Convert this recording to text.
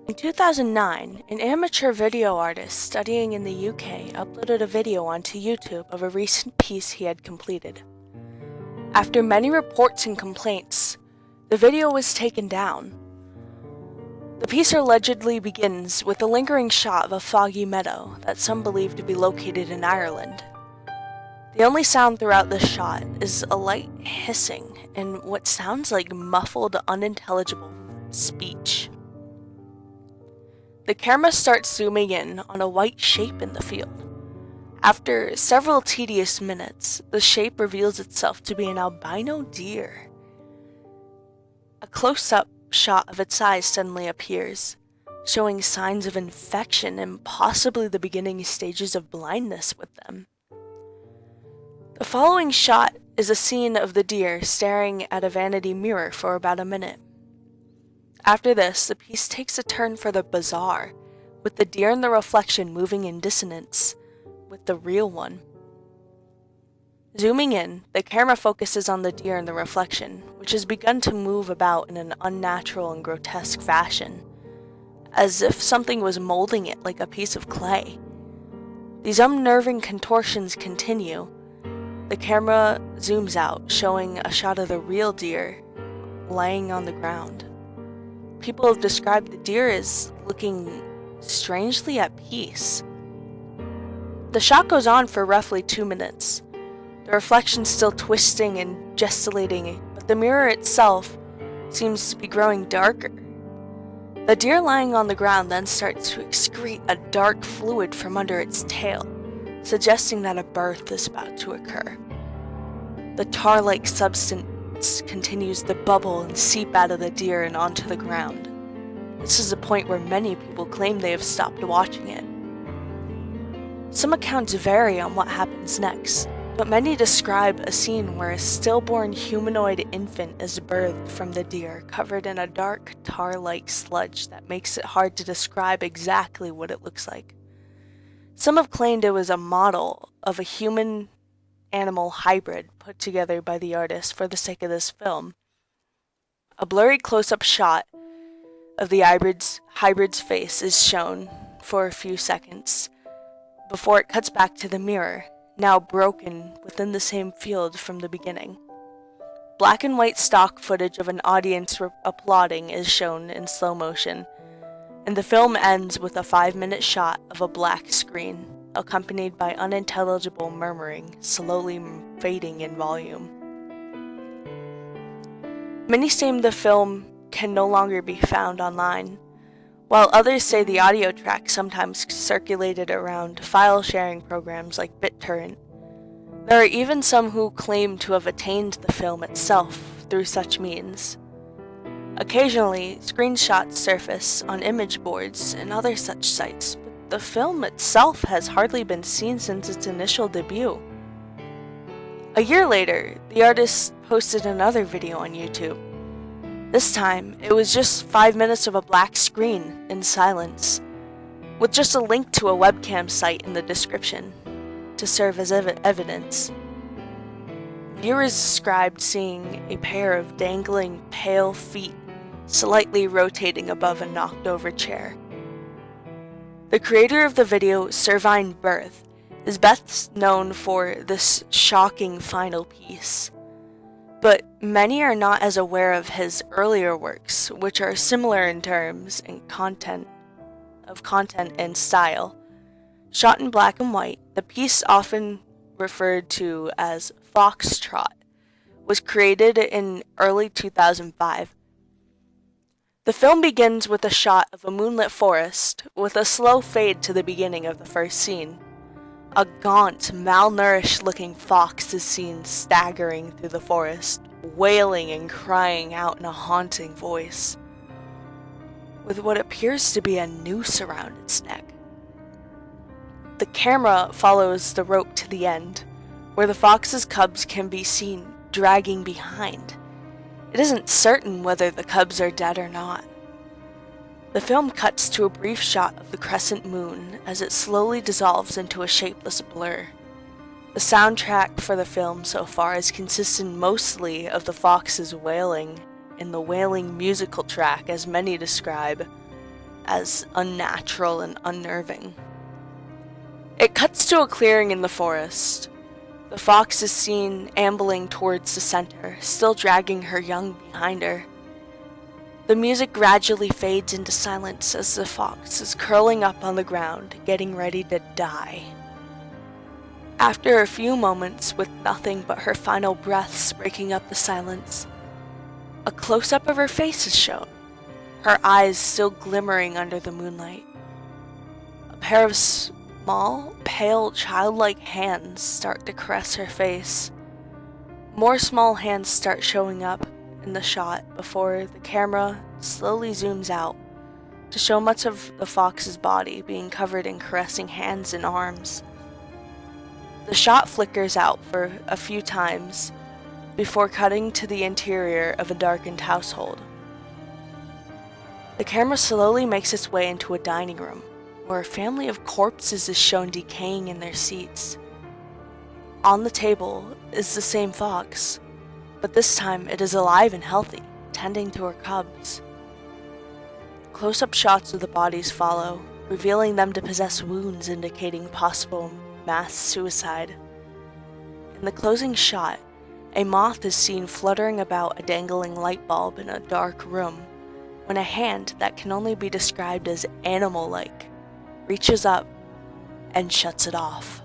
In 2009, an amateur video artist studying in the UK uploaded a video onto YouTube of a recent piece he had completed. After many reports and complaints, the video was taken down. The piece allegedly begins with a lingering shot of a foggy meadow that some believe to be located in Ireland. The only sound throughout this shot is a light hissing and what sounds like muffled, unintelligible speech. The camera starts zooming in on a white shape in the field. After several tedious minutes, the shape reveals itself to be an albino deer. A close-up shot of its eyes suddenly appears, showing signs of infection and possibly the beginning stages of blindness with them. The following shot is a scene of the deer staring at a vanity mirror for about a minute. After this, the piece takes a turn for the bizarre, with the deer in the reflection moving in dissonance with the real one. Zooming in, the camera focuses on the deer in the reflection, which has begun to move about in an unnatural and grotesque fashion, as if something was molding it like a piece of clay. These unnerving contortions continue. The camera zooms out, showing a shot of the real deer laying on the ground. People have described the deer as looking strangely at peace. The shot goes on for roughly 2 minutes, the reflection still twisting and gesticulating, but the mirror itself seems to be growing darker. The deer lying on the ground then starts to excrete a dark fluid from under its tail, suggesting that a birth is about to occur. The tar-like substance continues to bubble and seep out of the deer and onto the ground. This is a point where many people claim they have stopped watching it. Some accounts vary on what happens next, but many describe a scene where a stillborn humanoid infant is birthed from the deer, covered in a dark tar-like sludge that makes it hard to describe exactly what it looks like. Some have claimed it was a model of a human-animal hybrid put together by the artist for the sake of this film. A blurry close-up shot of the hybrid's face is shown for a few seconds before it cuts back to the mirror, now broken within the same field from the beginning. Black and white stock footage of an audience applauding is shown in slow motion, and the film ends with a 5-minute shot of a black screen, accompanied by unintelligible murmuring, slowly fading in volume. Many say the film can no longer be found online, while others say the audio track sometimes circulated around file-sharing programs like BitTorrent. There are even some who claim to have attained the film itself through such means. Occasionally, screenshots surface on image boards and other such sites, but the film itself has hardly been seen since its initial debut. A year later, the artist posted another video on YouTube. This time, it was just 5 minutes of a black screen in silence, with just a link to a webcam site in the description to serve as evidence. Viewers described seeing a pair of dangling, pale feet slightly rotating above a knocked-over chair. The creator of the video, Cervine Birth, is best known for this shocking final piece. But many are not as aware of his earlier works, which are similar in terms and content and style. Shot in black and white, the piece, often referred to as Foxtrot, was created in early 2005. The film begins with a shot of a moonlit forest, with a slow fade to the beginning of the first scene. A gaunt, malnourished-looking fox is seen staggering through the forest, wailing and crying out in a haunting voice, with what appears to be a noose around its neck. The camera follows the rope to the end, where the fox's cubs can be seen dragging behind. It isn't certain whether the cubs are dead or not. The film cuts to a brief shot of the crescent moon as it slowly dissolves into a shapeless blur. The soundtrack for the film so far has consisted mostly of the fox's wailing and the wailing musical track, as many describe as unnatural and unnerving. It cuts to a clearing in the forest. The fox is seen ambling towards the center, still dragging her young behind her. The music gradually fades into silence as the fox is curling up on the ground, getting ready to die. After a few moments, with nothing but her final breaths breaking up the silence, a close-up of her face is shown, her eyes still glimmering under the moonlight. A pair of small, pale, childlike hands start to caress her face. More small hands start showing up in the shot before the camera slowly zooms out to show much of the fox's body being covered in caressing hands and arms. The shot flickers out for a few times before cutting to the interior of a darkened household. The camera slowly makes its way into a dining room, where a family of corpses is shown decaying in their seats. On the table is the same fox, but this time it is alive and healthy, tending to her cubs. Close-up shots of the bodies follow, revealing them to possess wounds indicating possible mass suicide. In the closing shot, a moth is seen fluttering about a dangling light bulb in a dark room, when a hand that can only be described as animal-like reaches up and shuts it off.